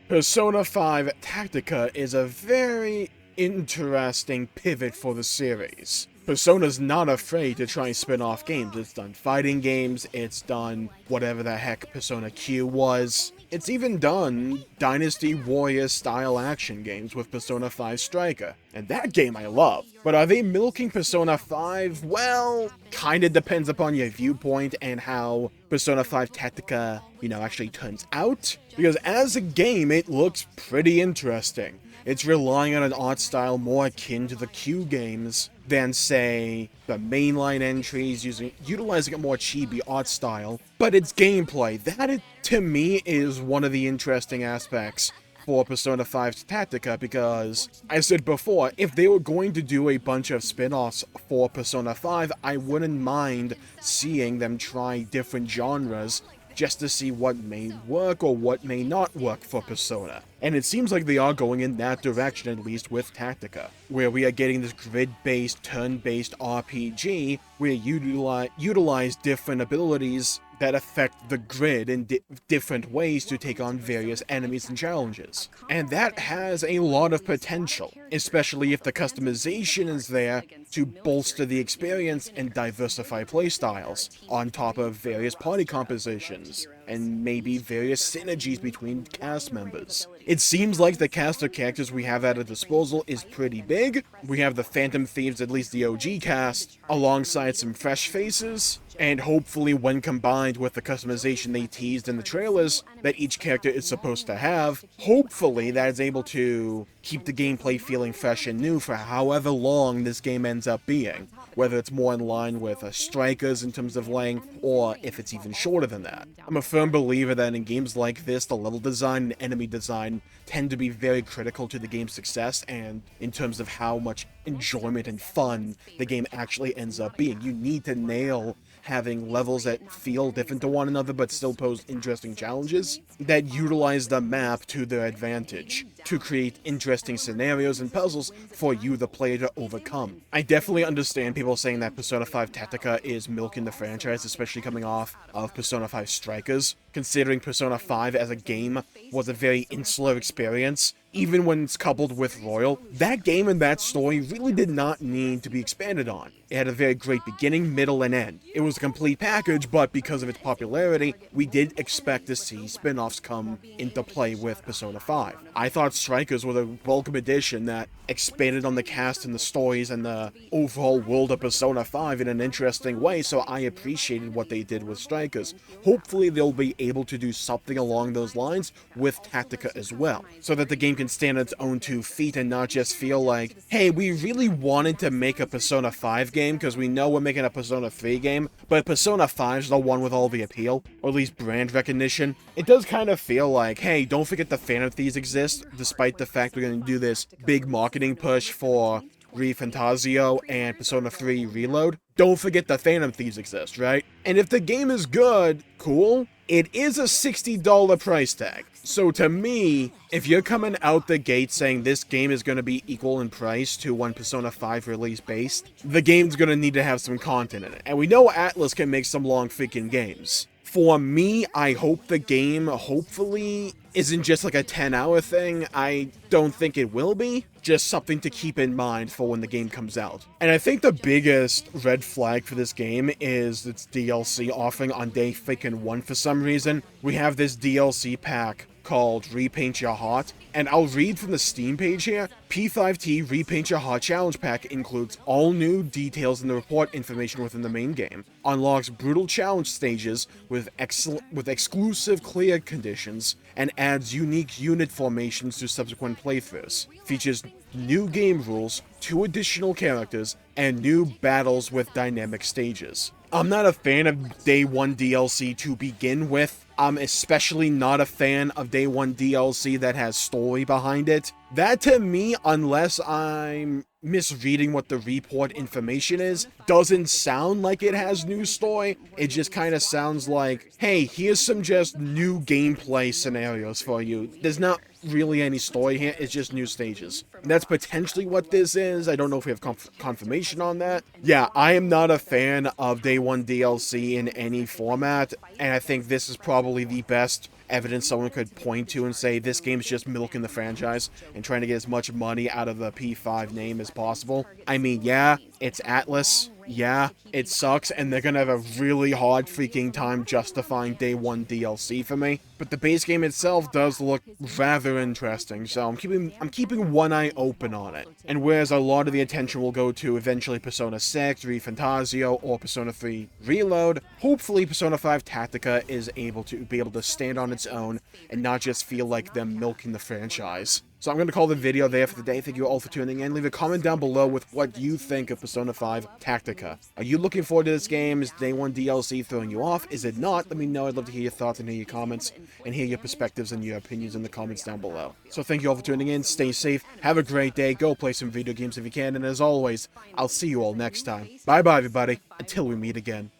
Persona 5 Tactica is a very interesting pivot for the series. Persona's not afraid to try and spin off games. It's done fighting games, it's done whatever the heck Persona Q was. It's even done Dynasty Warrior style action games with Persona 5 Striker. And that game I love. But are they milking Persona 5? Well, kinda depends upon your viewpoint and how Persona 5 Tactica, actually turns out. Because as a game, it looks pretty interesting. It's relying on an art style more akin to the Q games than, say, the mainline entries, utilizing a more chibi art style. But its gameplay, that to me is one of the interesting aspects for Persona 5's Tactica, because, I said before, if they were going to do a bunch of spin-offs for Persona 5, I wouldn't mind seeing them try different genres just to see what may work or what may not work for Persona. And it seems like they are going in that direction, at least with Tactica, where we are getting this grid-based, turn-based RPG where you utilize different abilities that affect the grid in different ways to take on various enemies and challenges. And that has a lot of potential, especially if the customization is there to bolster the experience and diversify playstyles, on top of various party compositions, and maybe various synergies between cast members. It seems like the cast of characters we have at our disposal is pretty big. We have the Phantom Thieves, at least the OG cast, alongside some fresh faces, and hopefully when combined with the customization they teased in the trailers that each character is supposed to have, hopefully that is able to keep the gameplay feeling fresh and new for however long this game ends up being, whether it's more in line with Strikers in terms of length, or if it's even shorter than that. I'm a firm believer that in games like this, the level design and enemy design tend to be very critical to the game's success, and in terms of how much enjoyment and fun the game actually ends up being. You need to nail having levels that feel different to one another but still pose interesting challenges that utilize the map to their advantage to create interesting scenarios and puzzles for you, the player, to overcome. I definitely understand people saying that Persona 5 Tactica is milking the franchise, especially coming off of Persona 5 Strikers, considering Persona 5 as a game was a very insular experience. Even when it's coupled with Royal, that game and that story really did not need to be expanded on. It had a very great beginning, middle, and end. It was a complete package, but because of its popularity, we did expect to see spin-offs come into play with Persona 5. I thought Strikers was a welcome addition that expanded on the cast and the stories and the overall world of Persona 5 in an interesting way, so I appreciated what they did with Strikers. Hopefully they'll be able to do something along those lines with Tactica as well, so that the game can stand on its own 2 feet and not just feel like, hey, we really wanted to make a Persona 5 game because we know we're making a Persona 3 game, but Persona 5's the one with all the appeal, or at least brand recognition. It does kind of feel like, hey, don't forget the Phantom Thieves exist, despite the fact we're going to do this big marketing push for ReFantazio and Persona 3 Reload. Don't forget the Phantom Thieves exist, right? And if the game is good, cool. It is a $60 price tag. So to me, if you're coming out the gate saying this game is going to be equal in price to when Persona 5 release based, the game's going to need to have some content in it. And we know Atlus can make some long freaking games. For me, I hope the game, hopefully, isn't just like a 10-hour thing. I don't think it will be. Just something to keep in mind for when the game comes out. And I think the biggest red flag for this game is its DLC offering on day freaking 1 for some reason. We have this DLC pack called Repaint Your Heart, and I'll read from the Steam page here. P5T Repaint Your Heart Challenge Pack includes all new details and the report information within the main game, unlocks brutal challenge stages with exclusive clear conditions, and adds unique unit formations to subsequent playthroughs. Features new game rules, 2 additional characters, and new battles with dynamic stages. I'm not a fan of Day 1 DLC to begin with. I'm especially not a fan of Day 1 DLC that has story behind it. That to me, unless I'm misreading what the report information is, doesn't sound like it has new story. It just kind of sounds like, hey, here's some just new gameplay scenarios for you. There's not really any story here, it's just new stages. And that's potentially what this is. I don't know if we have confirmation on that. Yeah, I am not a fan of Day 1 DLC in any format, and I think this is probably the best evidence someone could point to and say this game's just milking the franchise and trying to get as much money out of the P5 name as possible. I mean, yeah, it's Atlus. Yeah, it sucks, and they're gonna have a really hard freaking time justifying Day 1 DLC for me. But the base game itself does look rather interesting, so I'm keeping one eye open on it. And whereas a lot of the attention will go to eventually Persona 6, ReFantazio, or Persona 3 Reload, hopefully Persona 5 Tactica is able to stand on its own and not just feel like them milking the franchise. So I'm going to call the video there for the day. Thank you all for tuning in. Leave a comment down below with what you think of Persona 5 Tactica. Are you looking forward to this game? Is Day 1 DLC throwing you off? Is it not? Let me know. I'd love to hear your thoughts and hear your comments and hear your perspectives and your opinions in the comments down below. So thank you all for tuning in. Stay safe. Have a great day. Go play some video games if you can. And as always, I'll see you all next time. Bye-bye, everybody. Until we meet again.